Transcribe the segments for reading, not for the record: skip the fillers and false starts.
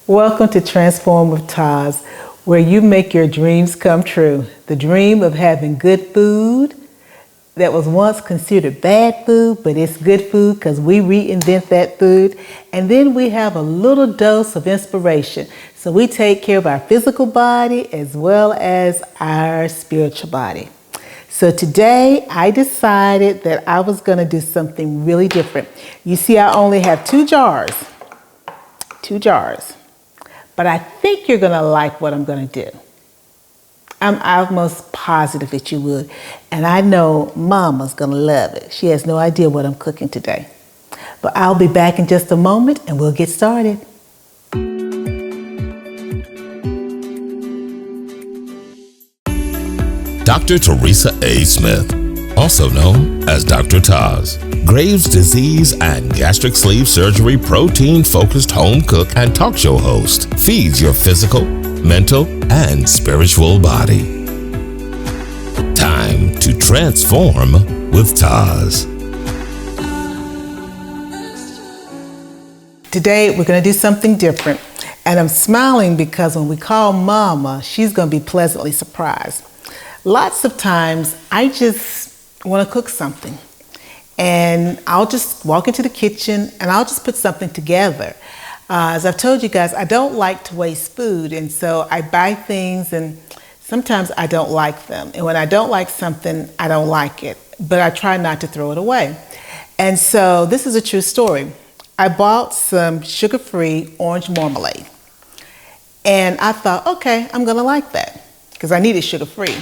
Welcome to Transform with TAS, where you make your dreams come true. The dream of having good food that was once considered bad food, but it's good food because we reinvent that food. And then we have a little dose of inspiration. So we take care of our physical body as well as our spiritual body. So today I decided that I was going to do something really different. You see, I only have two jars. But I think you're going to like what I'm going to do. I'm almost positive that you would. And I know Mama's going to love it. She has no idea what I'm cooking today. But I'll be back in just a moment and we'll get started. Dr. Teresa A. Smith, also known as Dr. Taz, Graves' disease and gastric sleeve surgery protein-focused home cook and talk show host, feeds your physical, mental, and spiritual body. Time to transform with Taz. Today we're going to do something different. And I'm smiling because when we call Mama, she's going to be pleasantly surprised. Lots of times I just want to cook something. And I'll just walk into the kitchen and I'll just put something together. As I've told you guys, I don't like to waste food. And so I buy things and sometimes I don't like them. And when I don't like something, I don't like it. But I try not to throw it away. And so this is a true story. I bought some sugar-free orange marmalade. And I thought, okay, I'm going to like that because I needed sugar-free.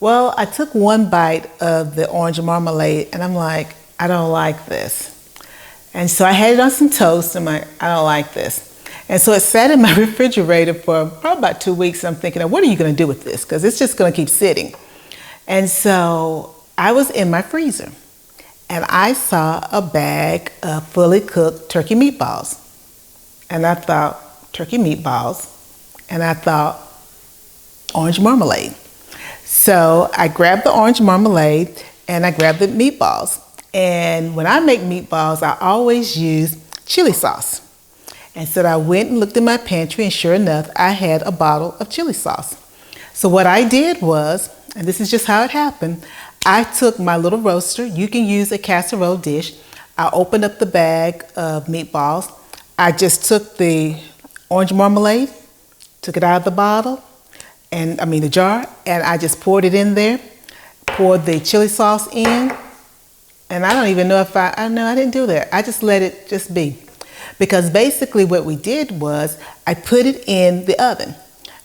Well, I took one bite of the orange marmalade and I'm like, I don't like this. And so I had it on some toast. I'm like, I don't like this. And so it sat in my refrigerator for probably about 2 weeks. I'm thinking, what are you going to do with this? Because it's just going to keep sitting. And so I was in my freezer and I saw a bag of fully cooked turkey meatballs. And I thought, turkey meatballs. And I thought, orange marmalade. So I grabbed the orange marmalade and I grabbed the meatballs. And when I make meatballs, I always use chili sauce. And so I went and looked in my pantry and sure enough, I had a bottle of chili sauce. So what I did was, and this is just how it happened, I took my little roaster. You can use a casserole dish. I opened up the bag of meatballs. I just took the orange marmalade, took it out of the bottle, the jar, and I just poured it in there, poured the chili sauce in, and I don't even know if I didn't do that. I just let it just be. Because basically what we did was I put it in the oven.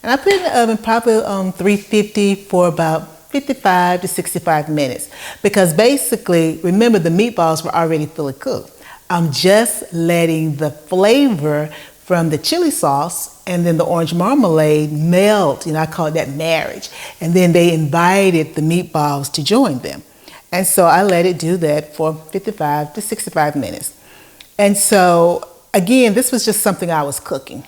And I put it in the oven probably on 350 for about 55 to 65 minutes. Because basically, remember the meatballs were already fully cooked. I'm just letting the flavor from the chili sauce and then the orange marmalade melt, I call it that marriage. And then they invited the meatballs to join them. And so I let it do that for 55 to 65 minutes. And so, again, this was just something I was cooking.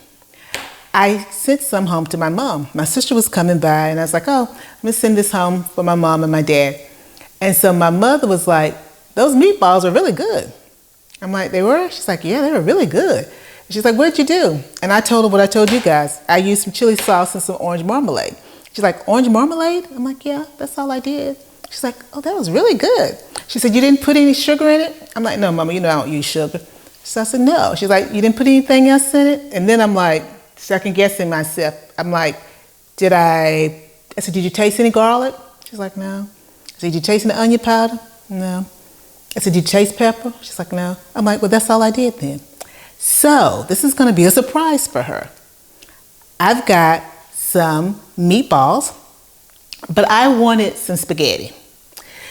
I sent some home to my mom. My sister was coming by and I was like, oh, I'm gonna send this home for my mom and my dad. And so my mother was like, those meatballs are really good. I'm like, they were? She's like, yeah, they were really good. She's like, what'd you do? And I told her what I told you guys. I used some chili sauce and some orange marmalade. She's like, orange marmalade? I'm like, yeah, that's all I did. She's like, oh, that was really good. She said, you didn't put any sugar in it? I'm like, no, Mama, I don't use sugar. So I said, no. She's like, you didn't put anything else in it? And then I'm like, second guessing myself. I'm like, I said, did you taste any garlic? She's like, no. I said, did you taste any onion powder? No. I said, did you taste pepper? She's like, no. I'm like, well, that's all I did then. So this is going to be a surprise for her. I've got some meatballs, but I wanted some spaghetti.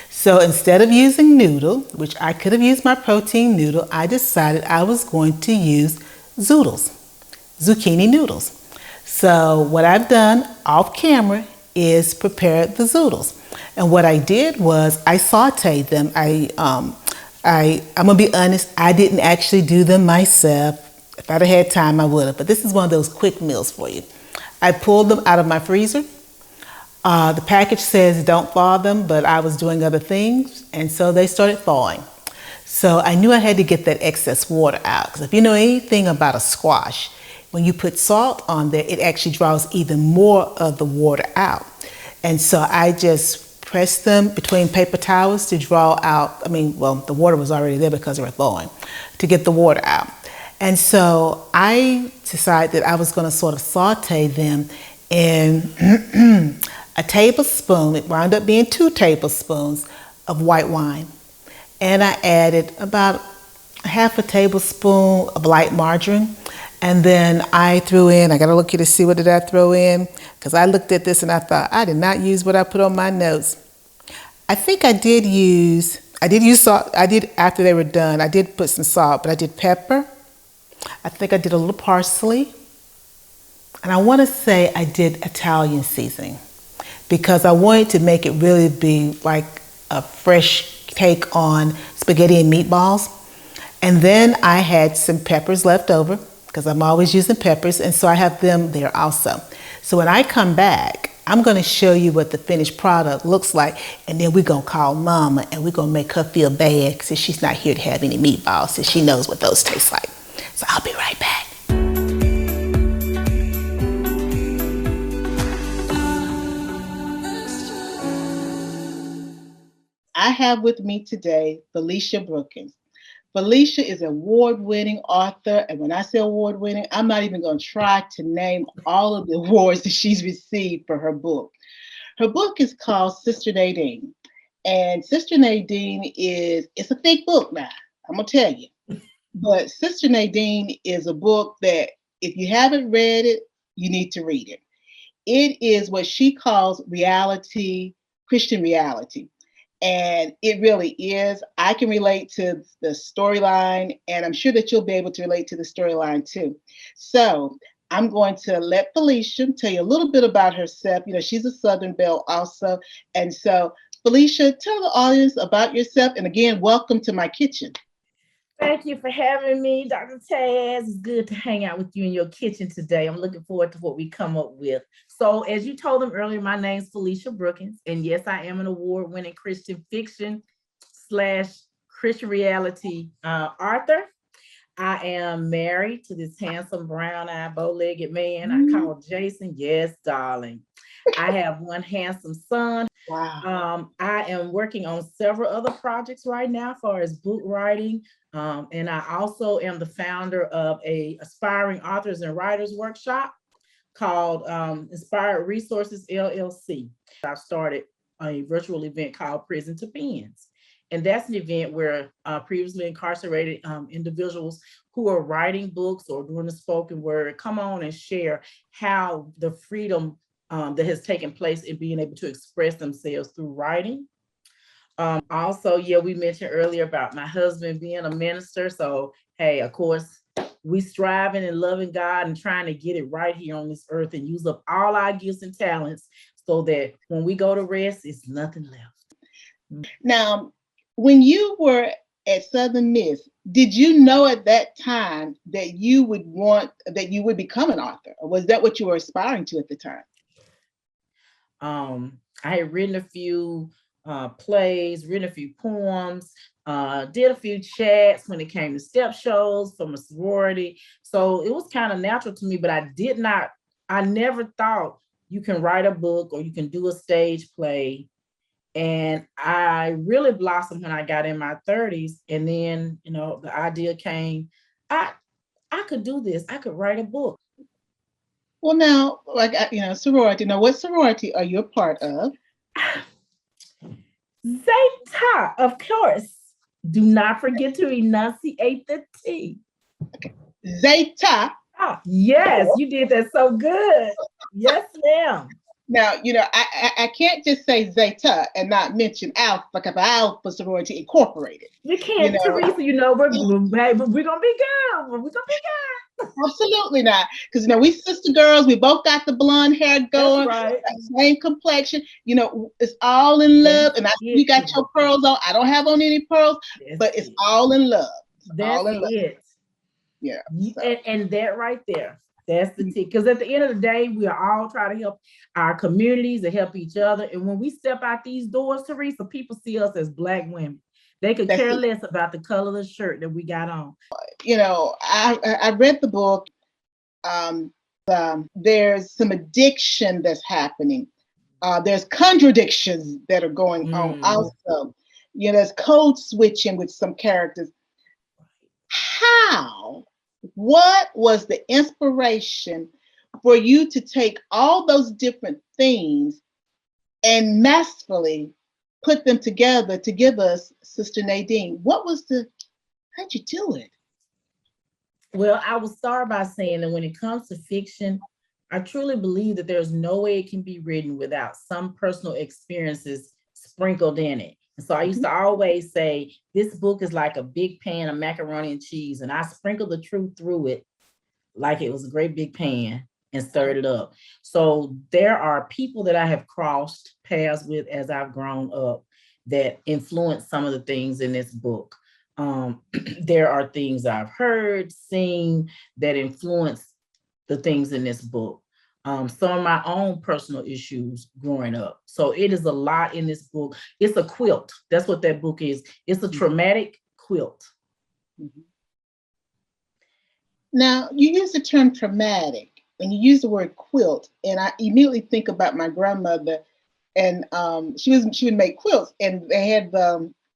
So instead of using noodle, which I could have used my protein noodle, I decided I was going to use zoodles, zucchini noodles. So what I've done off camera is prepare the zoodles. And what I did was I sauteed them. I'm gonna be honest, I didn't actually do them myself. If I'd have had time, I would have. But this is one of those quick meals for you. I pulled them out of my freezer. The package says don't thaw them, but I was doing other things, and so they started thawing. So I knew I had to get that excess water out, because if you know anything about a squash, when you put salt on there, it actually draws even more of the water out. And so I just pressed them between paper towels to draw out, the water was already there because they were thawing, to get the water out. And so I decided that I was going to sort of saute them in a tablespoon, it wound up being 2 tablespoons of white wine. And I added about a half a tablespoon of light margarine. And then I threw in, I gotta look here to see what did I throw in, because I looked at this and I thought, I did not use what I put on my notes. I think I did use salt. I did, after they were done, I did put some salt, but I did pepper. I think I did a little parsley. And I want to say I did Italian seasoning because I wanted to make it really be like a fresh take on spaghetti and meatballs. And then I had some peppers left over because I'm always using peppers, and so I have them there also. So when I come back, I'm going to show you what the finished product looks like, and then we're going to call Mama and we're going to make her feel bad because she's not here to have any meatballs, so she knows what those taste like. So I'll be right back. I have with me today Felicia Brookins. Felicia is an award-winning author, and when I say award-winning, I'm not even going to try to name all of the awards that she's received for her book. Her book is called Sister Nadeen, and Sister Nadeen it's a thick book now, I'm going to tell you. But Sister Nadeen is a book that if you haven't read it, you need to read it. It is what she calls reality, Christian reality. And it really is. I can relate to the storyline, and I'm sure that you'll be able to relate to the storyline too. So I'm going to let Felicia tell you a little bit about herself. You know, she's a Southern Belle also. And so, Felicia, tell the audience about yourself. And again, welcome to my kitchen. Thank you for having me, Dr. Taz. It's good to hang out with you in your kitchen today. I'm looking forward to what we come up with. So, as you told them earlier, my name's Felicia Brookins, and yes, I am an award-winning Christian fiction / Christian reality author. I am married to this handsome brown-eyed, bow-legged man I call Jason. Yes, darling. I have one handsome son. Wow. I am working on several other projects right now as far as book writing. And I also am the founder of a aspiring authors and writers workshop called Inspired Resources LLC. I've started a virtual event called Prison to Pens. And that's an event where previously incarcerated individuals who are writing books or doing the spoken word come on and share how the freedom that has taken place in being able to express themselves through writing. Also, yeah, we mentioned earlier about my husband being a minister. So, hey, of course, we striving and loving God and trying to get it right here on this earth and use up all our gifts and talents so that when we go to rest, it's nothing left. Now, when you were at Southern Miss, did you know at that time that you would become an author? Or was that what you were aspiring to at the time? I had written a few plays, written a few poems, did a few chats when it came to step shows from a sorority. So it was kind of natural to me, but I never thought you can write a book or you can do a stage play. And I really blossomed when I got in my 30s. And then, the idea came, I could do this. I could write a book. Well, now, sorority. Now, what sorority are you a part of? Zeta, of course. Do not forget to enunciate the T. Okay. Zeta. Yes, you did that so good. Yes, ma'am. Now, I can't just say Zeta and not mention Alpha, like Alpha Sorority Incorporated. You can't, Teresa. We're gonna be good. We're gonna be good. Absolutely not, because we sister girls. We both got the blonde hair going, right. Same complexion. It's all in love. And you got your pearls on. I don't have on any pearls, but it's all in love. That's it. Yeah. So. And that right there. That's the tick. Because at the end of the day, we are all trying to help our communities and help each other. And when we step out these doors, Teresa, people see us as Black women. They could care less about the color of the shirt that we got on. I read the book. there's some addiction that's happening. There's contradictions that are going on also. There's code switching with some characters. What was the inspiration for you to take all those different themes and masterfully put them together to give us Sister Nadeen? How'd you do it? Well, I will start by saying that when it comes to fiction, I truly believe that there's no way it can be written without some personal experiences sprinkled in it. And so I used to always say, this book is like a big pan of macaroni and cheese, and I sprinkle the truth through it like it was a great big pan and stirred it up. So there are people that I have crossed paths with as I've grown up that influenced some of the things in this book. There are things I've heard, seen that influence the things in this book. Some of my own personal issues growing up. So it is a lot in this book. It's a quilt. That's what that book is. It's a traumatic quilt. Now, you use the term traumatic and you use the word quilt, and I immediately think about my grandmother, and she would make quilts, and they had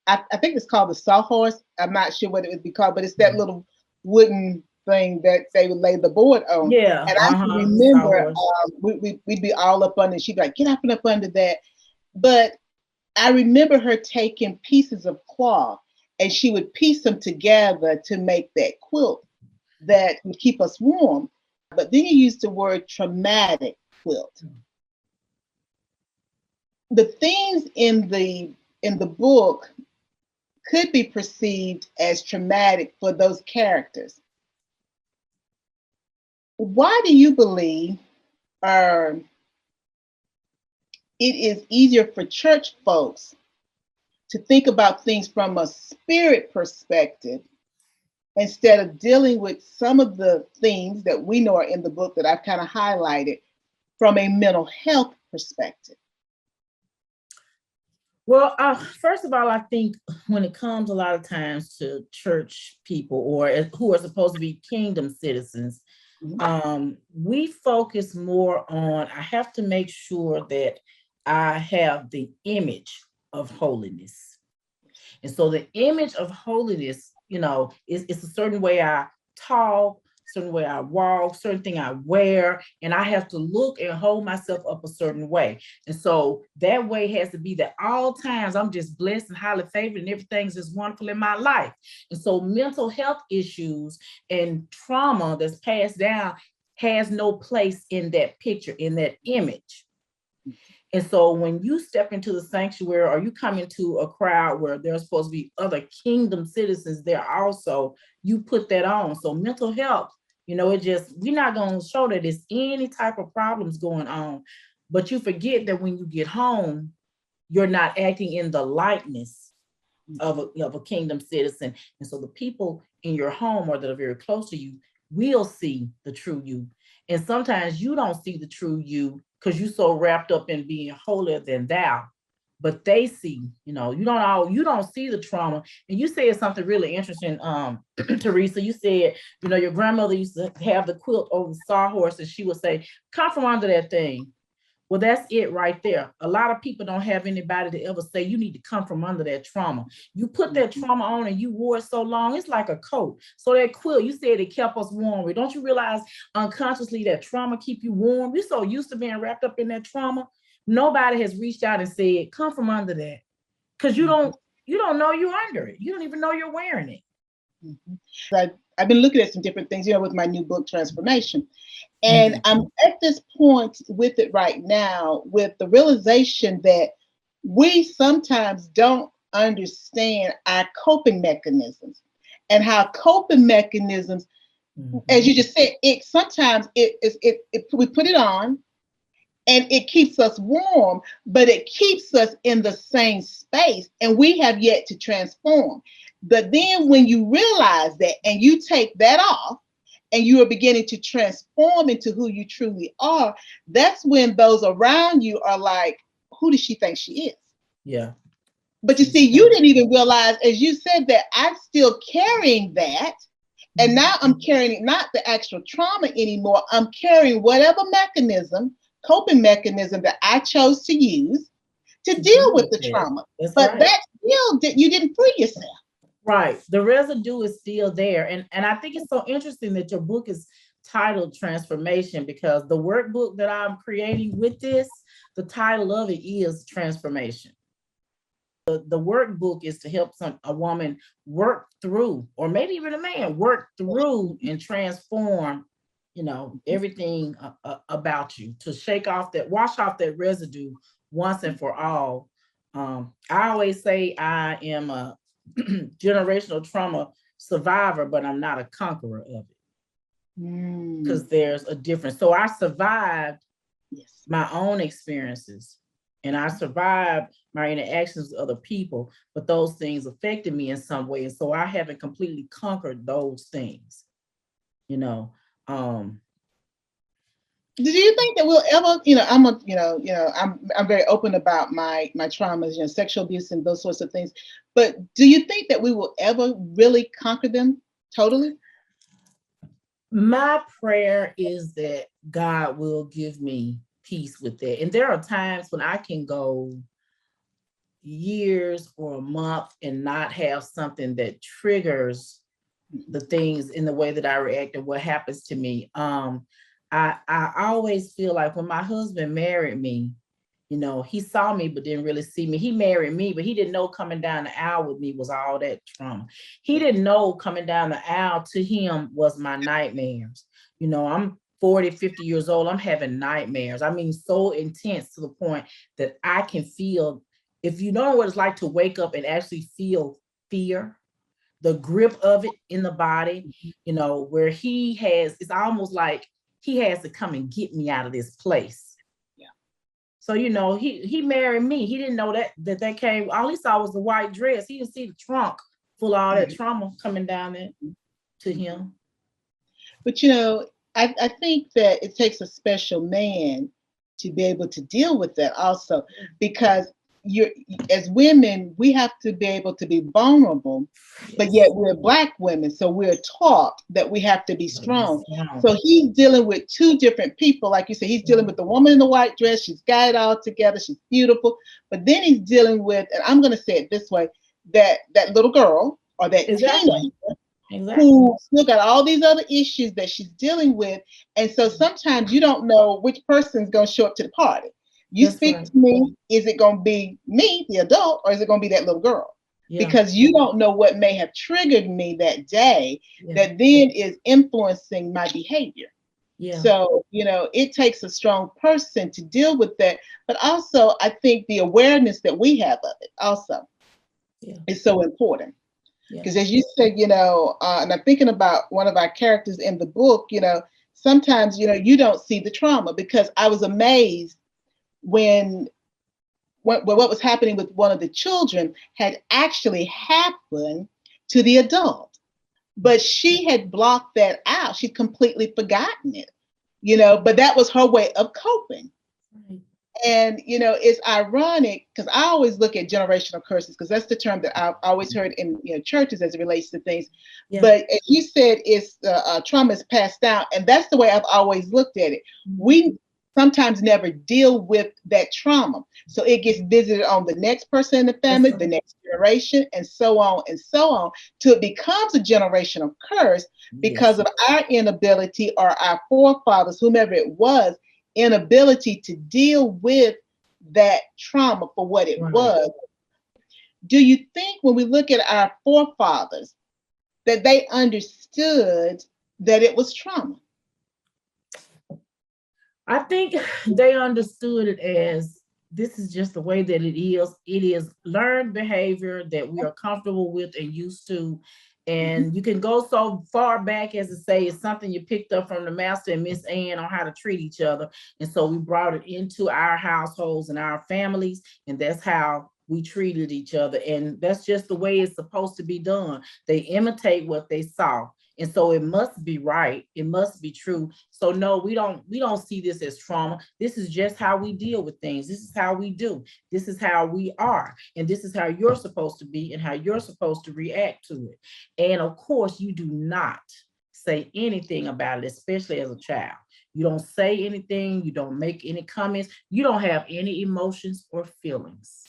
I think it's called the sawhorse. I'm not sure what it would be called, but it's that little wooden thing that they would lay the board on. Yeah. And I can remember we'd be all up under, she'd be like, get up and up under that. But I remember her taking pieces of cloth and she would piece them together to make that quilt that would keep us warm. But then you used the word traumatic quilt. The things in the book could be perceived as traumatic for those characters. Why do you believe it is easier for church folks to think about things from a spirit perspective instead of dealing with some of the themes that we know are in the book that I've kind of highlighted from a mental health perspective? Well, first of all, I think when it comes a lot of times to church people or who are supposed to be kingdom citizens, we focus more on, I have to make sure that I have the image of holiness. And so the image of holiness, it's a certain way I talk, certain way I walk, certain thing I wear, and I have to look and hold myself up a certain way. And so that way has to be that all times I'm just blessed and highly favored and everything's just wonderful in my life. And so mental health issues and trauma that's passed down has no place in that picture, in that image. And so when you step into the sanctuary or you come into a crowd where there's supposed to be other kingdom citizens there also, you put that on. So mental health, we're not going to show that there's any type of problems going on, but you forget that when you get home, you're not acting in the likeness of a kingdom citizen. And so the people in your home or that are very close to you will see the true you. And sometimes you don't see the true you because you're so wrapped up in being holier than thou, but they see, you don't see the trauma. And you said something really interesting, Teresa. You said, your grandmother used to have the quilt over the sawhorse and she would say, come from under that thing. Well, that's it right there. A lot of people don't have anybody to ever say you need to come from under that trauma. You put that trauma on and you wore it so long, it's like a coat. So that quilt, you said it kept us warm. Don't you realize unconsciously that trauma keep you warm? You're so used to being wrapped up in that trauma. Nobody has reached out and said, come from under that. Because you don't know you're under it. You don't even know you're wearing it. I've been looking at some different things, with my new book, Transformation. And I'm at this point with it right now, with the realization that we sometimes don't understand our coping mechanisms and how coping mechanisms, as you just said, sometimes we put it on and it keeps us warm, but it keeps us in the same space and we have yet to transform. But then when you realize that and you take that off and you are beginning to transform into who you truly are, that's when those around you are like, who does she think she is? Yeah. But you see, you didn't even realize, as you said, that I'm still carrying that And now I'm carrying not the actual trauma anymore. I'm carrying whatever coping mechanism that I chose to use to deal with the trauma. That's but right. that still you didn't free yourself. Right. The residue is still there. And I think it's so interesting that your book is titled Transformation, because the workbook that I'm creating with this, the title of it is Transformation. The workbook is to help a woman work through, or maybe even a man work through and transform, everything about you, to wash off that residue once and for all. I always say I am a generational trauma survivor, but I'm not a conqueror of it, because there's a difference. So I survived my own experiences, and I survived my interactions with other people, but those things affected me in some way. And so I haven't completely conquered those things, Do you think that we'll ever, I'm very open about my traumas, sexual abuse and those sorts of things. But do you think that we will ever really conquer them totally? My prayer is that God will give me peace with that. And there are times when I can go years or a month and not have something that triggers the things in the way that I react and what happens to me. I always feel like when my husband married me, he saw me but didn't really see me. He married me, but he didn't know coming down the aisle with me was all that trauma. He didn't know coming down the aisle to him was my nightmares. I'm 40, 50 years old. I'm having nightmares. I mean, so intense to the point that I can feel, if you know what it's like to wake up and actually feel fear, the grip of it in the body, where it's almost like he has to come and get me out of this place. Yeah. So, he married me. He didn't know that came, all he saw was the white dress. He didn't see the trunk full of all that trauma coming down there to him. But, I think that it takes a special man to be able to deal with that also, because as women, we have to be able to be vulnerable, but yet we're Black women, so we're taught that we have to be strong. So he's dealing with two different people, like you said. He's dealing with the woman in the white dress. She's got it all together. She's beautiful, but then he's dealing with, and I'm going to say it this way, that little girl or that teenager who still got all these other issues that she's dealing with, and so sometimes you don't know which person's going to show up to the party. You speak to me, is it going to be me, the adult, or is it going to be that little girl? Yeah. Because you don't know what may have triggered me that day that then is influencing my behavior. Yeah. So, it takes a strong person to deal with that. But also, I think the awareness that we have of it also is so important. Because as you said, and I'm thinking about one of our characters in the book, sometimes, you don't see the trauma, because I was amazed when what was happening with one of the children had actually happened to the adult. But she had blocked that out. She'd completely forgotten it, but that was her way of coping. Right. And, it's ironic, because I always look at generational curses, because that's the term that I've always heard in churches as it relates to things. Yeah. But as you said, it's trauma is passed down. And that's the way I've always looked at it. We sometimes never deal with that trauma. So it gets visited on the next person in the family, the next generation, and so on, till it becomes a generational curse because of our inability, or our forefathers, whomever it was, inability to deal with that trauma for what it was. Do you think when we look at our forefathers that they understood that it was trauma? I think they understood it as, this is just the way that it is. It is learned behavior that we are comfortable with and used to. And you can go so far back as to say it's something you picked up from the master and Miss Ann on how to treat each other. And so we brought it into our households and our families, and that's how we treated each other. And that's just the way it's supposed to be done. They imitate what they saw. And so it must be right. It must be true. So no, we don't see this as trauma. This is just how we deal with things. This is how we do. This is how we are. And this is how you're supposed to be and how you're supposed to react to it. And of course, you do not say anything about it, especially as a child. You don't say anything, you don't make any comments, you don't have any emotions or feelings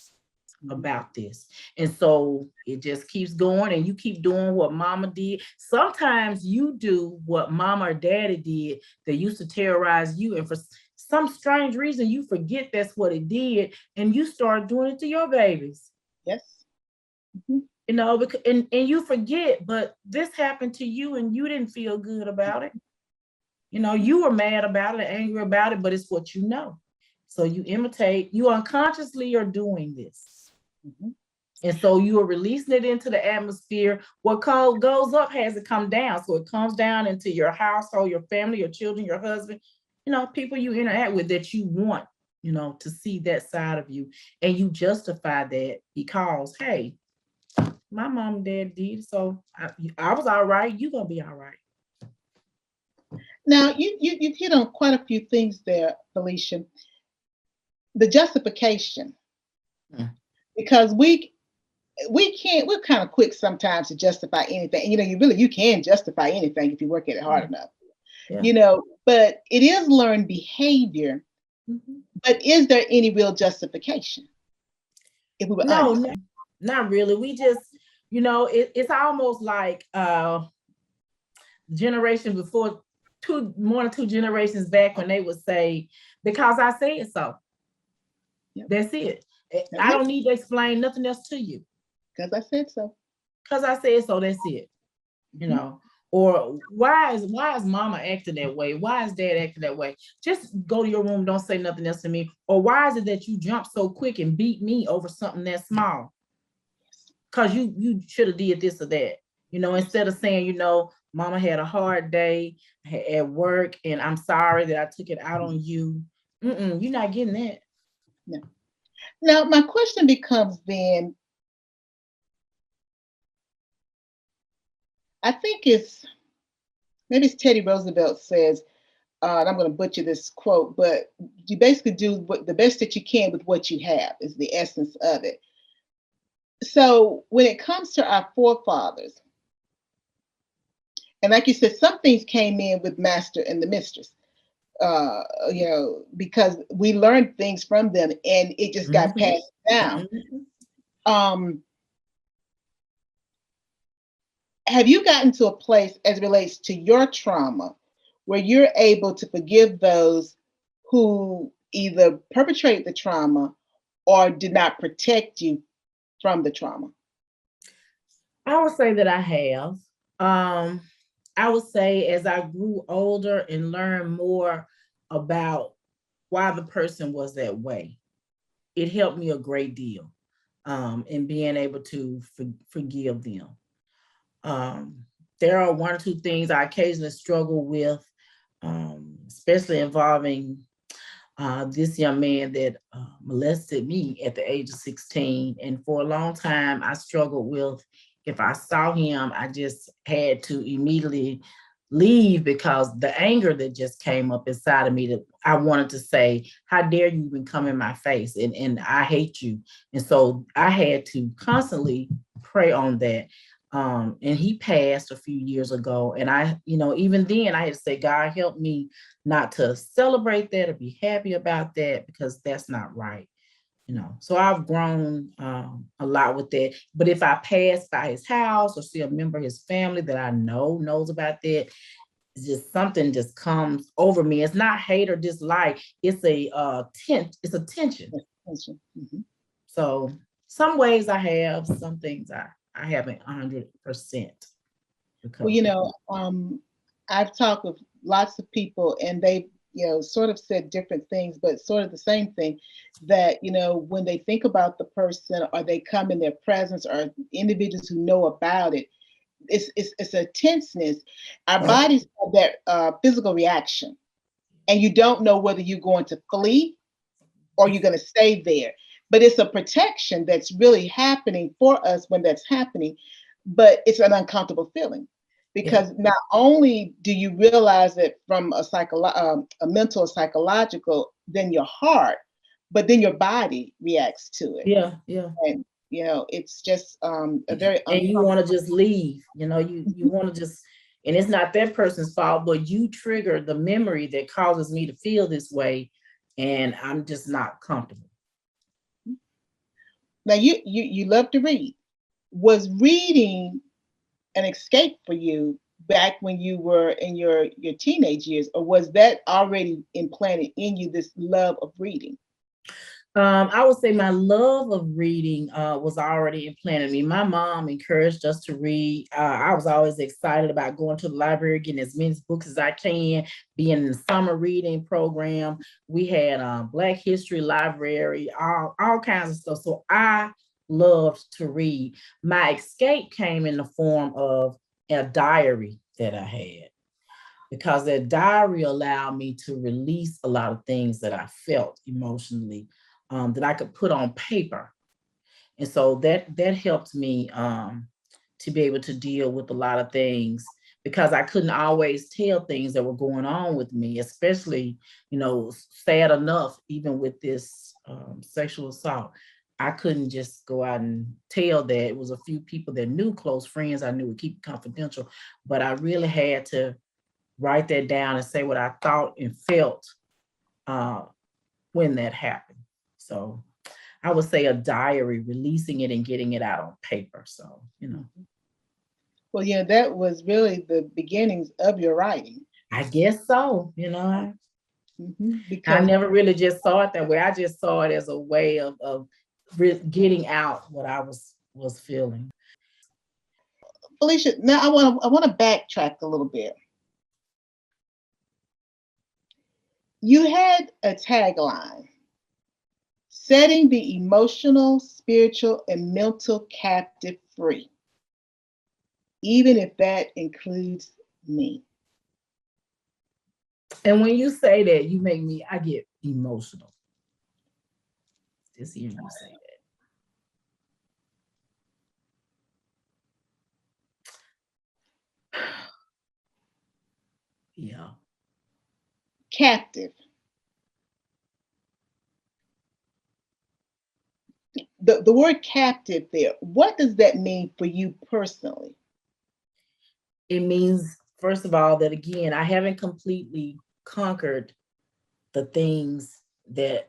about this. And so it just keeps going and you keep doing what mama did. Sometimes you do what mama or daddy did that used to terrorize you. And for some strange reason, you forget that's what it did. And you start doing it to your babies. Yes. Mm-hmm. You know, because, and you forget, but this happened to you and you didn't feel good about it. You know, you were mad about it, angry about it, but it's what you know. So you imitate, you unconsciously are doing this. Mm-hmm. And so you are releasing it into the atmosphere. What goes up has to come down. So it comes down into your household, your family, your children, your husband, you know, people you interact with that you want, you know, to see that side of you. And you justify that because, hey, my mom and dad did, so I was all right. You're gonna be all right. Now you've hit on quite a few things there, Felicia. The justification, because we can't. We're kind of quick sometimes to justify anything. And, you know, you can justify anything if you work at it hard enough. Yeah. You know, but it is learned behavior. Mm-hmm. But is there any real justification? If we were honest. Not really. We just, you know, it's almost like generation before, more than 2 generations back, when they would say, because I said so. Yep. That's it. I don't need to explain nothing else to you. Because I said so. Because I said so, that's it. You know, or why is mama acting that way? Why is dad acting that way? Just go to your room, don't say nothing else to me. Or why is it that you jump so quick and beat me over something that small? Because you should have did this or that. You know, instead of saying, you know, mama had a hard day at work and I'm sorry that I took it out on you. You're not getting that. No. Now, my question becomes then, I think maybe it's Teddy Roosevelt says, and I'm going to butcher this quote, but you basically do the best that you can with what you have is the essence of it. So when it comes to our forefathers, and like you said, some things came in with master and the mistress, you know, because we learned things from them and it just got passed down. Have you gotten to a place as it relates to your trauma where you're able to forgive those who either perpetrate the trauma or did not protect you from the trauma? I would say that I have. I would say as I grew older and learned more about why the person was that way, it helped me a great deal in being able to forgive them. There are 1 or 2 things I occasionally struggle with, especially involving this young man that molested me at the age of 16. And for a long time, I struggled with, if I saw him, I just had to immediately leave because the anger that just came up inside of me, that I wanted to say, how dare you even come in my face, and I hate you. And so I had to constantly pray on that. And he passed a few years ago. And I, you know, even then I had to say, God, help me not to celebrate that or be happy about that, because that's not right. You know, so I've grown a lot with that. But if I pass by his house or see a member of his family that I know knows about that, it's just something just comes over me. It's not hate or dislike. It's a tension. Mm-hmm. So some ways I have, some things I haven't 100%. Well, you know, I've talked with lots of people and they, you know, sort of said different things, but sort of the same thing, that, you know, when they think about the person or they come in their presence or individuals who know about it, it's a tenseness. Our bodies have that physical reaction, and you don't know whether you're going to flee or you're going to stay there. But it's a protection that's really happening for us when that's happening, but it's an uncomfortable feeling. Because not only do you realize it from a mental or psychological, then your heart, but then your body reacts to it. Yeah. And, you know, it's just a very and you want to just leave, you know, you want to just, And it's not that person's fault, but you trigger the memory that causes me to feel this way. And I'm just not comfortable. Now you love to read. Was reading an escape for you back when you were in your teenage years, or was that already implanted in you, this love of reading? I would say my love of reading was already implanted in me. My mom encouraged us to read. I was always excited about going to the library, getting as many books as I can, being in the summer reading program. We had Black History Library, all kinds of stuff. So I loved to read. My escape came in the form of a diary that I had, because that diary allowed me to release a lot of things that I felt emotionally, that I could put on paper. And so that helped me to be able to deal with a lot of things, because I couldn't always tell things that were going on with me, especially, sad enough, even with this sexual assault. I couldn't just go out and tell that. It was a few people that knew, close friends I knew, would keep it confidential, but I really had to write that down and say what I thought and felt when that happened. So I would say a diary, releasing it and getting it out on paper. So, Well, yeah, that was really the beginnings of your writing. I guess so. I Because never really just saw it that way. I just saw it as a way of getting out what I was feeling. Felicia, now I want to backtrack a little bit. You had a tagline: setting the emotional, spiritual, and mental captive free, even if that includes me. And when you say that, I get emotional. Just hearing you say that. Yeah. Captive. The word captive there, what does that mean for you personally? It means, first of all, that again, I haven't completely conquered the things the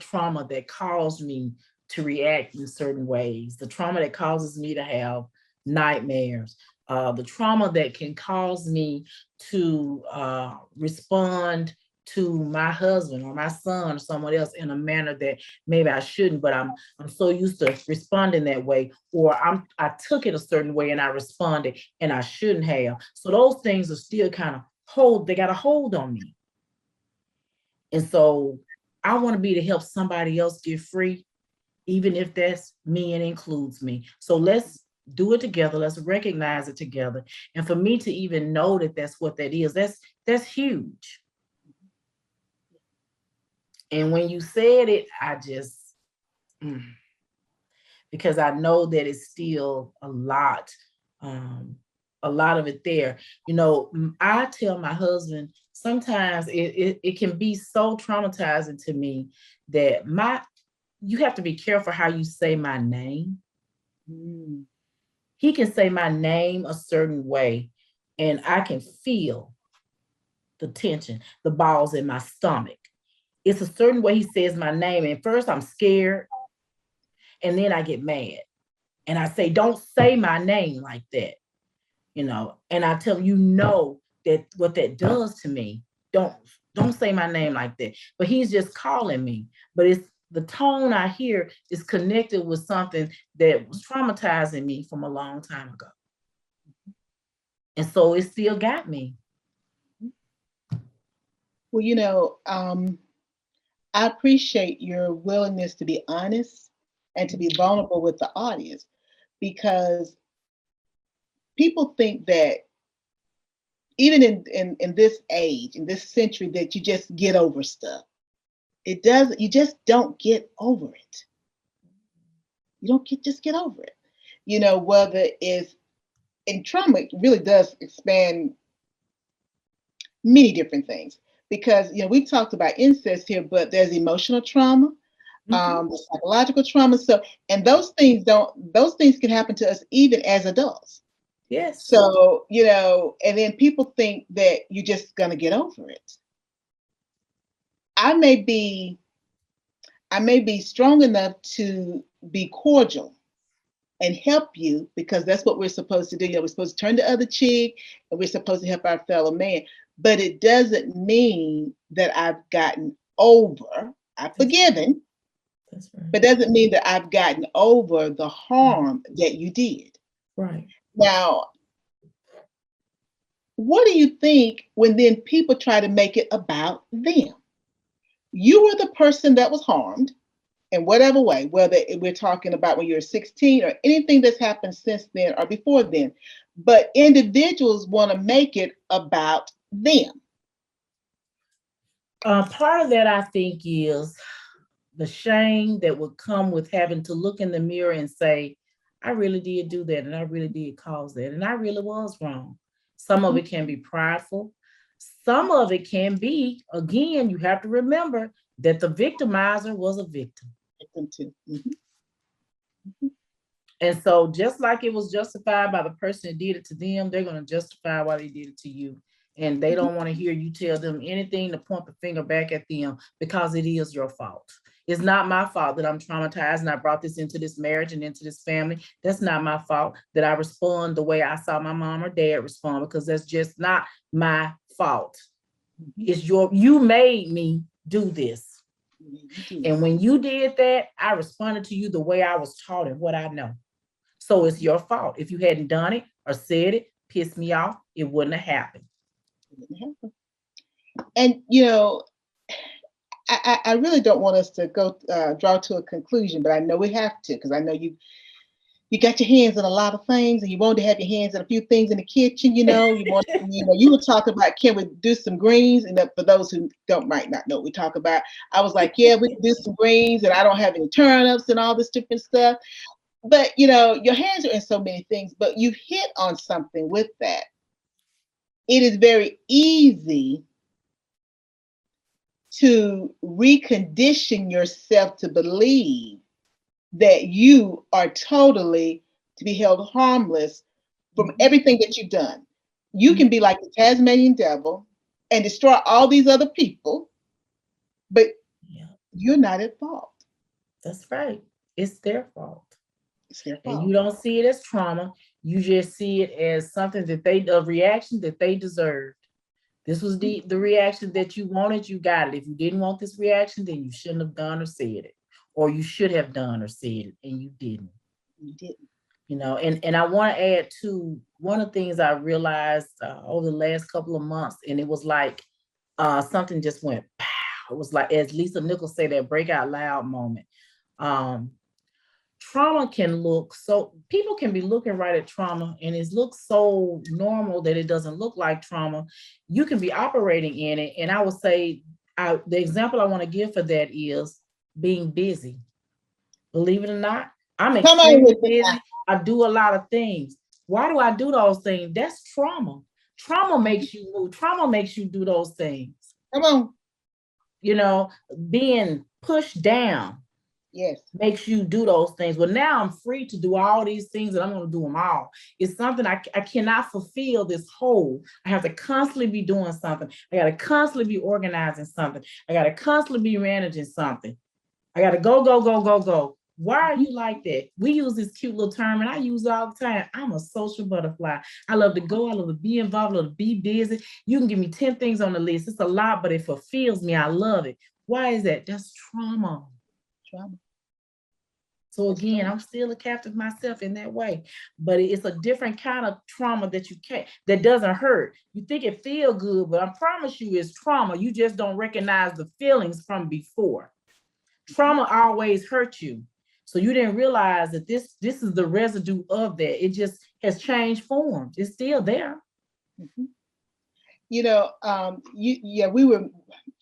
trauma that caused me to react in certain ways, the trauma that causes me to have nightmares, the trauma that can cause me to respond to my husband or my son or someone else in a manner that maybe I shouldn't, but I'm so used to responding that way, or I took it a certain way and I responded and I shouldn't have. So those things are still kind of they got a hold on me. And so I want to be to help somebody else get free, even if that's me and includes me. So let's do it together. Let's recognize it together. And for me to even know that that's what that is, that's huge. And when you said it, I just, because I know that it's still a lot of it there. I tell my husband, sometimes it can be so traumatizing to me that you have to be careful how you say my name. He can say my name a certain way, and I can feel the tension, the balls in my stomach. It's a certain way he says my name, and first I'm scared, and then I get mad, and I say, "Don't say my name like that." And I tell him, that what that does to me, don't say my name like that. But he's just calling me. But it's the tone I hear is connected with something that was traumatizing me from a long time ago. And so it still got me. Well, I appreciate your willingness to be honest and to be vulnerable with the audience, because people think that even in this age, in this century, that you just get over stuff. It doesn't. You just don't get over it. You don't just get over it. Whether it's, and trauma really does expand many different things, because we talked about incest here, but there's emotional trauma, psychological trauma. So, and those things can happen to us even as adults. Yes. So, and then people think that you're just going to get over it. I may be strong enough to be cordial and help you because that's what we're supposed to do. We're supposed to turn the other cheek and we're supposed to help our fellow man. But it doesn't mean that I've gotten over. I've forgiven. That's right. But doesn't mean that I've gotten over the harm that you did. Right. Now, what do you think when then people try to make it about them? You were the person that was harmed in whatever way, whether we're talking about when you're 16 or anything that's happened since then or before then. But individuals want to make it about them. Part of that, I think, is the shame that would come with having to look in the mirror and say, I really did do that and I really did cause that and I really was wrong. Some of it can be prideful. Some of it can be, again, you have to remember that the victimizer was a victim. And so just like it was justified by the person that did it to them, they're going to justify why they did it to you. And they don't want to hear you tell them anything to point the finger back at them because it is your fault. It's not my fault that I'm traumatized and I brought this into this marriage and into this family. That's not my fault that I respond the way I saw my mom or dad respond, because that's just not my fault. It's you made me do this. And when you did that, I responded to you the way I was taught and what I know. So it's your fault. If you hadn't done it or said it, pissed me off, it wouldn't have happened. And, I really don't want us to go draw to a conclusion, but I know we have to, because I know you got your hands in a lot of things, and you want to have your hands in a few things in the kitchen. You were talking about, can we do some greens? And for those who might not know what we talk about, I was like, yeah, we can do some greens, and I don't have any turnips and all this different stuff. But your hands are in so many things. But you hit on something with that. It is very easy to recondition yourself to believe that you are totally to be held harmless from everything that you've done. You can be like the Tasmanian devil and destroy all these other people, but you're not at fault. That's right. It's their fault. It's their fault. And you don't see it as trauma. You just see it as something that a reaction that they deserved. This was the reaction that you wanted, you got it. If you didn't want this reaction, then you shouldn't have done or said it. Or you should have done or said it, and you didn't. You didn't. And I want to add to one of the things I realized over the last couple of months, and it was like something just went pow. It was like, as Lisa Nichols said, that break out loud moment. Trauma can look so, people can be looking right at trauma and it looks so normal that it doesn't look like trauma. You can be operating in it. And I would say the example I want to give for that is being busy. Believe it or not, I'm extremely busy. I do a lot of things. Why do I do those things? That's trauma. Trauma makes you move. Trauma makes you do those things. Come on. Being pushed down. Yes. Makes you do those things. Well, now I'm free to do all these things and I'm going to do them all. It's something I cannot fulfill this whole. I have to constantly be doing something. I got to constantly be organizing something. I got to constantly be managing something. I got to go. Why are you like that? We use this cute little term and I use it all the time. I'm a social butterfly. I love to go. I love to be involved. I love to be busy. You can give me 10 things on the list. It's a lot, but it fulfills me. I love it. Why is that? That's trauma. So again, I'm still a captive myself in that way, but it's a different kind of trauma that doesn't hurt. You think it feel good, but I promise you it's trauma. You just don't recognize the feelings from before. Trauma always hurt you. So you didn't realize that this is the residue of that. It just has changed forms. It's still there. We were,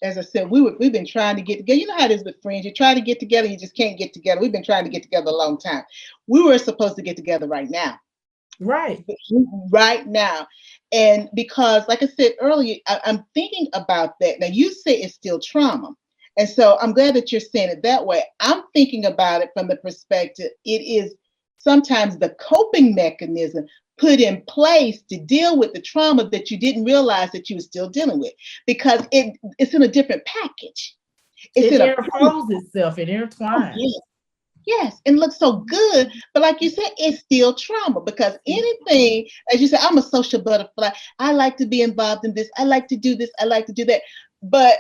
as I said, we've been trying to get together. You know how it is with friends. You try to get together, you just can't get together. We've been trying to get together a long time. We were supposed to get together right now. Right now. And because, like I said earlier, I'm thinking about that. Now, you say it's still trauma. And so I'm glad that you're saying it that way. I'm thinking about it from the perspective, it is sometimes the coping mechanism, put in place to deal with the trauma that you didn't realize that you were still dealing with, because it's in a different package. It's It in a interfolds itself, it intertwines. yes, yes, and looks so good. But like you said, it's still trauma, because anything, as you said, I'm a social butterfly. I like to be involved in this. I like to do this. I like to do that. But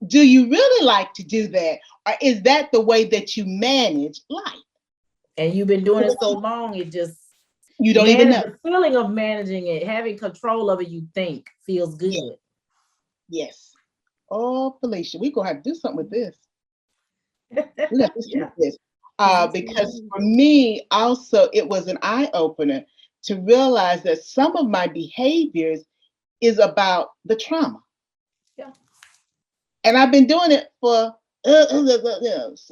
do you really like to do that? Or is that the way that you manage life? And you've been doing it so long, it just, You don't even know. the feeling of managing it, having control of it, you think feels good. Yes. Yes. Oh, Felicia, we're going to have to do something with this. We have to do something with this. Because for me, also, it was an eye-opener to realize that some of my behaviors is about the trauma. Yeah. And I've been doing it for some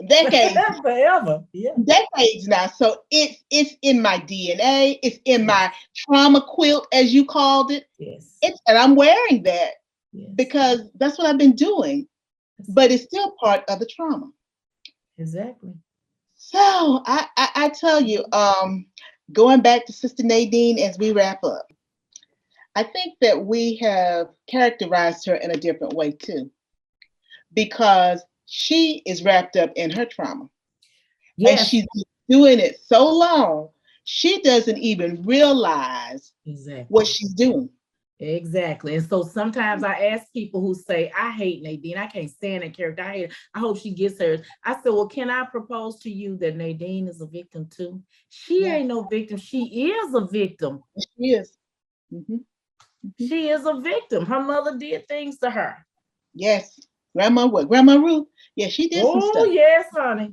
decades. Forever. Yeah. Decades now. So it's in my DNA. It's in my trauma quilt, as you called it. Yes. And I'm wearing that Yes. because that's what I've been doing. But it's still part of the trauma. Exactly. So I tell you, going back to Sister Nadeen as we wrap up, I think that we have characterized her in a different way too, because she is wrapped up in her trauma. Yes. And she's been doing it so long, she doesn't even realize what she's doing. Exactly. And so sometimes I ask people who say, I hate Nadeen. I can't stand that character. I hate her. I hope she gets hers. I said, well, can I propose to you that Nadeen is a victim too? She ain't no victim. She is a victim. She is. Mm-hmm. Mm-hmm. She is a victim. Her mother did things to her. Yes. Grandma what? Grandma Ruth? Yeah, she did some stuff. Oh, yes, honey.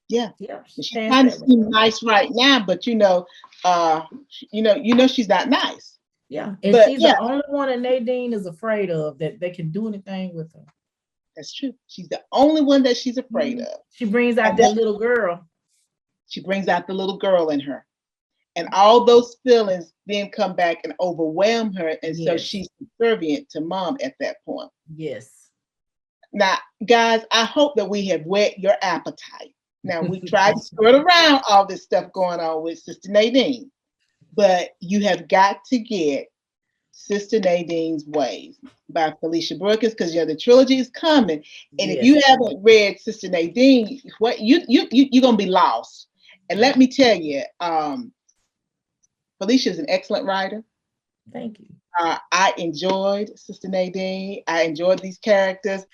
Yeah. Yep. She's trying to seem nice right now, but she's not nice. Yeah. And she's the only one that Nadeen is afraid of, that they can do anything with her. That's true. She's the only one that she's afraid of. She brings out that little girl. She brings out the little girl in her. And all those feelings then come back and overwhelm her. And so she's subservient to mom at that point. Yes. Now, guys, I hope that we have whet your appetite. Now, we tried to skirt around all this stuff going on with Sister Nadeen, but you have got to get Sister Nadeen's Ways by Felicia Brookins, because the trilogy is coming. And if you haven't read Sister Nadeen, what you're gonna be lost. And let me tell you, Felicia is an excellent writer. Thank you. I enjoyed Sister Nadeen. I enjoyed these characters.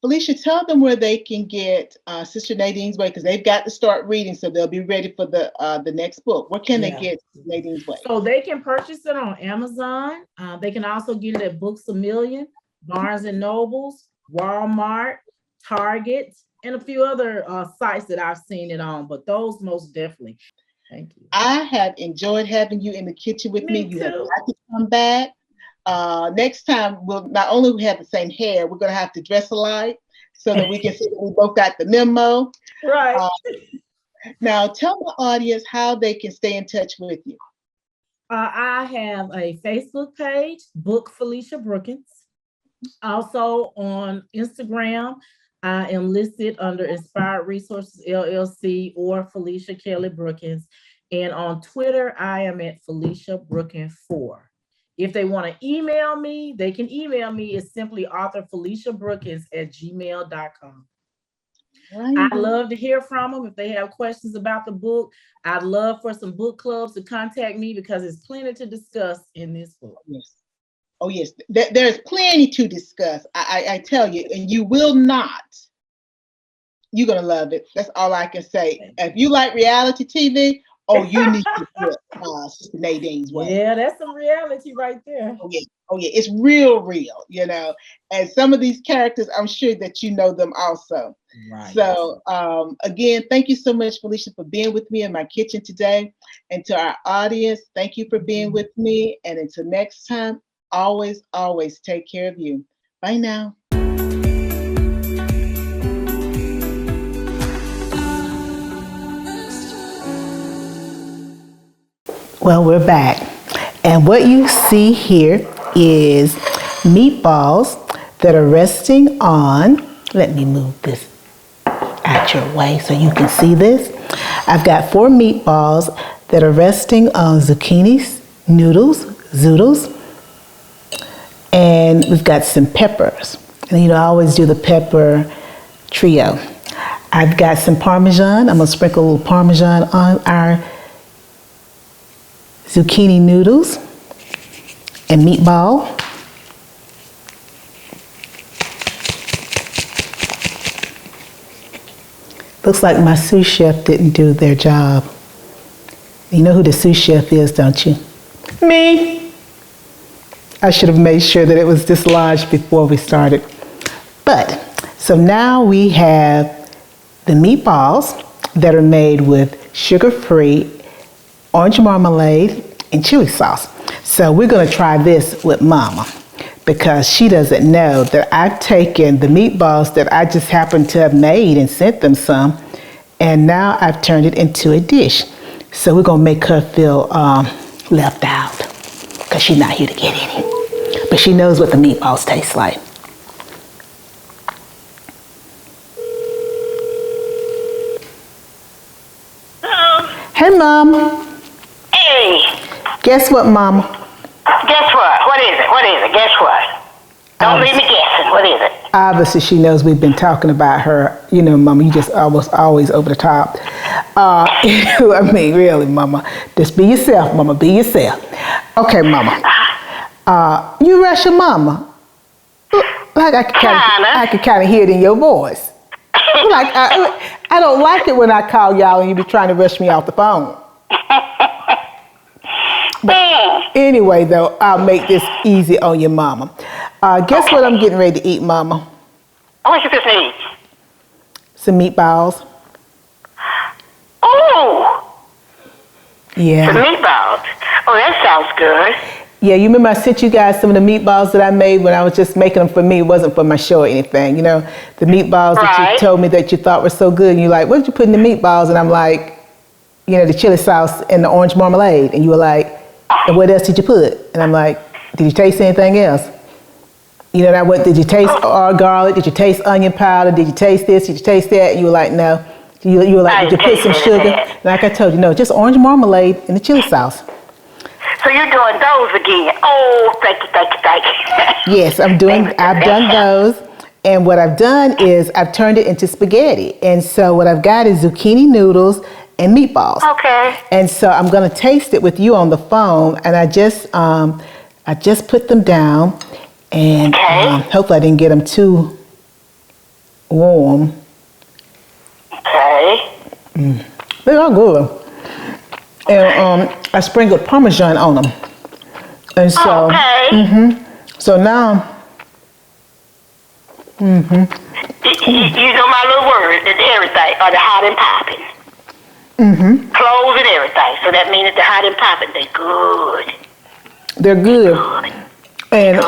Felicia, tell them where they can get Sister Nadeen's Way, because they've got to start reading, so they'll be ready for the next book. Where can they get Nadine's Way? So they can purchase it on Amazon. They can also get it at Books A Million, Barnes and Nobles, Walmart, Target, and a few other sites that I've seen it on. But those most definitely. Thank you. I have enjoyed having you in the kitchen with me. You have got to come back. Next time, we'll not only have the same hair, we're going to have to dress alike so that we can see that we both got the memo. Right. Now, tell the audience how they can stay in touch with you. I have a Facebook page, Book Felicia Brookins. Also on Instagram, I am listed under Inspired Resources LLC or Felicia Kelly Brookins. And on Twitter, I am at Felicia Brookins 4. If they want to email me, they can email me. It's simply authorfeliciabrookins@gmail.com. I'd love to hear from them if they have questions about the book. I'd love for some book clubs to contact me, because there's plenty to discuss in this book. Yes. Oh, yes. There's plenty to discuss. I tell you, and you will not. You're going to love it. That's all I can say. If you like reality TV, you need to put Sister Nadeen's Way. Yeah, that's some reality right there. Oh yeah, it's real, And some of these characters, I'm sure that you know them also. Right. So again, thank you so much, Felicia, for being with me in my kitchen today. And to our audience, thank you for being with me. And until next time, always, always take care of you. Bye now. Well, we're back. And what you see here is meatballs that are resting on, let me move this out your way so you can see this. I've got 4 meatballs that are resting on zucchini noodles, zoodles, and we've got some peppers. And I always do the pepper trio. I've got some Parmesan. I'm gonna sprinkle a little Parmesan on our zucchini noodles and meatball. Looks like my sous chef didn't do their job. You know who the sous chef is, don't you? Me. I should have made sure that it was dislodged before we started. But, so now we have the meatballs that are made with sugar-free orange marmalade and chili sauce. So we're gonna try this with Mama because she doesn't know that I've taken the meatballs that I just happened to have made and sent them some, and now I've turned it into a dish. So we're gonna make her feel left out because she's not here to get any. But she knows what the meatballs taste like. Hey, Mom. Hey. Guess what, Mama? Guess what? What is it? What is it? Guess what? Don't leave me guessing. What is it? Obviously, she knows we've been talking about her. Mama, you just always over the top. I mean, really, Mama. Just be yourself, Mama. Be yourself. Okay, Mama. You rush your Mama. Like I could kind of hear it in your voice. Like I don't like it when I call y'all and you be trying to rush me off the phone. But anyway, though, I'll make this easy on your Mama. Guess what I'm getting ready to eat, Mama? What you just eat? Some meatballs. Oh. Yeah. Some meatballs. Oh, that sounds good. Yeah, you remember I sent you guys some of the meatballs that I made when I was just making them for me. It wasn't for my show or anything. The meatballs that you told me that you thought were so good. And you're like, what did you put in the meatballs? And I'm like, the chili sauce and the orange marmalade. And you were like, and what else did you put? And I'm like, did you taste anything else? Did you taste garlic? Did you taste onion powder? Did you taste this? Did you taste that? And you were like, no. You were like, did you put some sugar? Like I told you, no, just orange marmalade and the chili sauce. So you're doing those again. Oh, thank you. Yes, I've done those. And what I've done is I've turned it into spaghetti. And so what I've got is zucchini noodles and meatballs. Okay. And so I'm going to taste it with you on the phone. And I just put them down. And hopefully I didn't get them too warm. Okay. They are good. And I sprinkled Parmesan on them. And so, so now, you know my little word, that everything, are the hot and popping. Clothes and everything. So that means that the hot and popping, they're good. And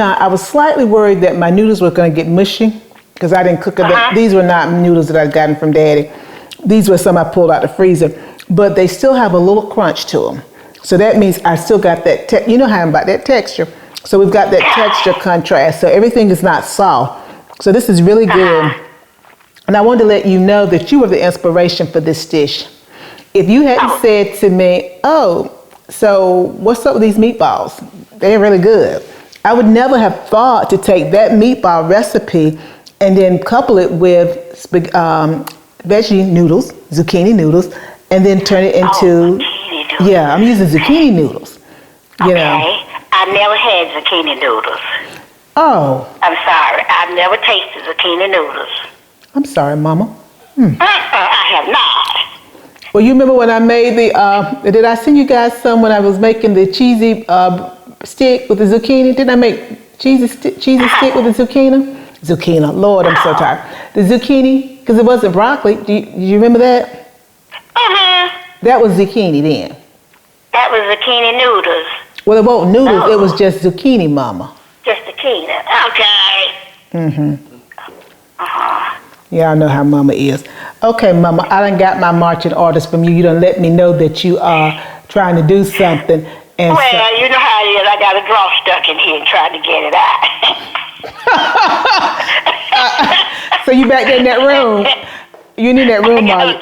I was slightly worried that my noodles were going to get mushy because I didn't cook them. These were not noodles that I'd gotten from Daddy. These were some I pulled out the freezer. But they still have a little crunch to them. So that means I still got that, you know how I'm about that texture. So we've got that texture contrast. So everything is not soft. So this is really good. And I wanted to let you know that you were the inspiration for this dish. If you hadn't said to me, so what's up with these meatballs? They're really good. I would never have thought to take that meatball recipe and then couple it with veggie noodles, zucchini noodles, and then turn it into, I'm using zucchini noodles. I never had zucchini noodles. Oh. I'm sorry. I've never tasted zucchini noodles. I'm sorry, Mama. I have not. Well, you remember when I made did I send you guys some when I was making the cheesy stick with the zucchini? Didn't I make cheesy stick with the zucchini? Zucchini. Lord, I'm so tired. The zucchini, because it wasn't broccoli. Do you remember that? That was zucchini then. That was zucchini noodles. Well, it wasn't noodles. It was just zucchini, Mama. Just zucchini. Okay. Yeah, I know how Mama is. Okay, Mama, I done got my marching orders from you. You done let me know that you are trying to do something. And well, you know how it is. I got a draw stuck in here and trying to get it out. So you back there in that room. You in that room, Mama.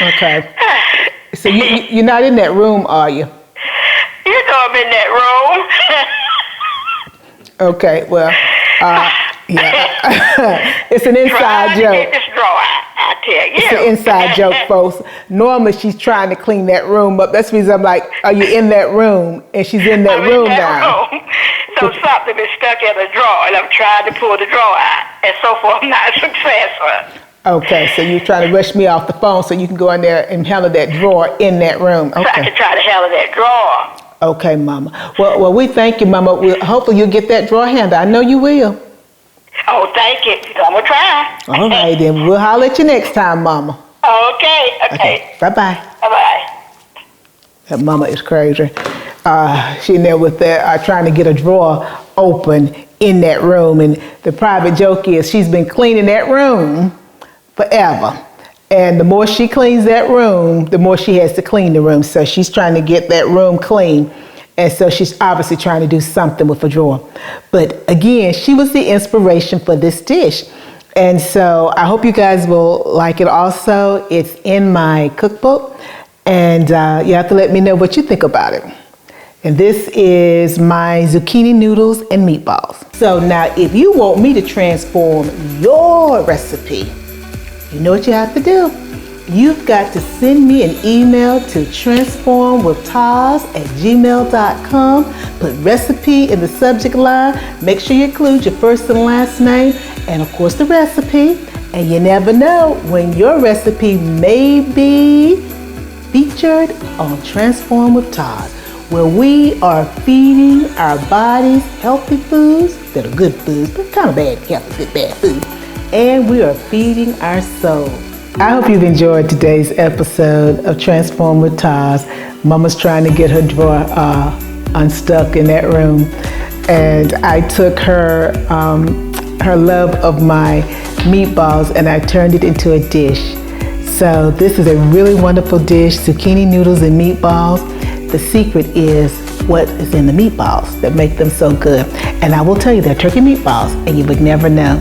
Okay. So you're not in that room, are you? You know I'm in that room. Okay, well, yeah. It's an inside joke. Get this drawer out, I tell you. It's an inside joke, folks. Normally, she's trying to clean that room up. That's the reason I'm like, are you in that room? And she's in that room now. Room. So something is stuck in the drawer, and I'm trying to pull the drawer out. And so far, I'm not successful. Okay, so you're trying to rush me off the phone so you can go in there and handle that drawer in that room. Okay. So I can try to handle that drawer. Okay, Mama. Well, we thank you, Mama. Hopefully you'll get that drawer handled. I know you will. Oh, thank you. I'm going to try. All right, then. We'll holler at you next time, Mama. Okay. Bye-bye. Bye-bye. That Mama is crazy. She in there with that, trying to get a drawer open in that room. And the private joke is she's been cleaning that room forever. And the more she cleans that room, the more she has to clean the room. So she's trying to get that room clean. And so she's obviously trying to do something with a drawer. But again, she was the inspiration for this dish. And so I hope you guys will like it also. It's in my cookbook. And you have to let me know what you think about it. And this is my zucchini noodles and meatballs. So now if you want me to transform your recipe, you know what you have to do. You've got to send me an email to transformwithtas@gmail.com. Put recipe in the subject line. Make sure you include your first and last name and of course the recipe. And you never know when your recipe may be featured on Transform with TAS, where we are feeding our bodies healthy foods that are good foods, but kind of bad, healthy, good, bad food. And we are feeding our soul. I hope you've enjoyed today's episode of Transform with TAS. Mama's trying to get her drawer unstuck in that room. And I took her love of my meatballs and I turned it into a dish. So this is a really wonderful dish, zucchini noodles and meatballs. The secret is what is in the meatballs that make them so good. And I will tell you, they're turkey meatballs and you would never know.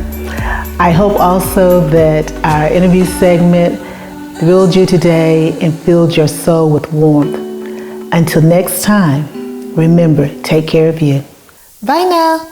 I hope also that our interview segment thrilled you today and filled your soul with warmth. Until next time, remember, take care of you. Bye now.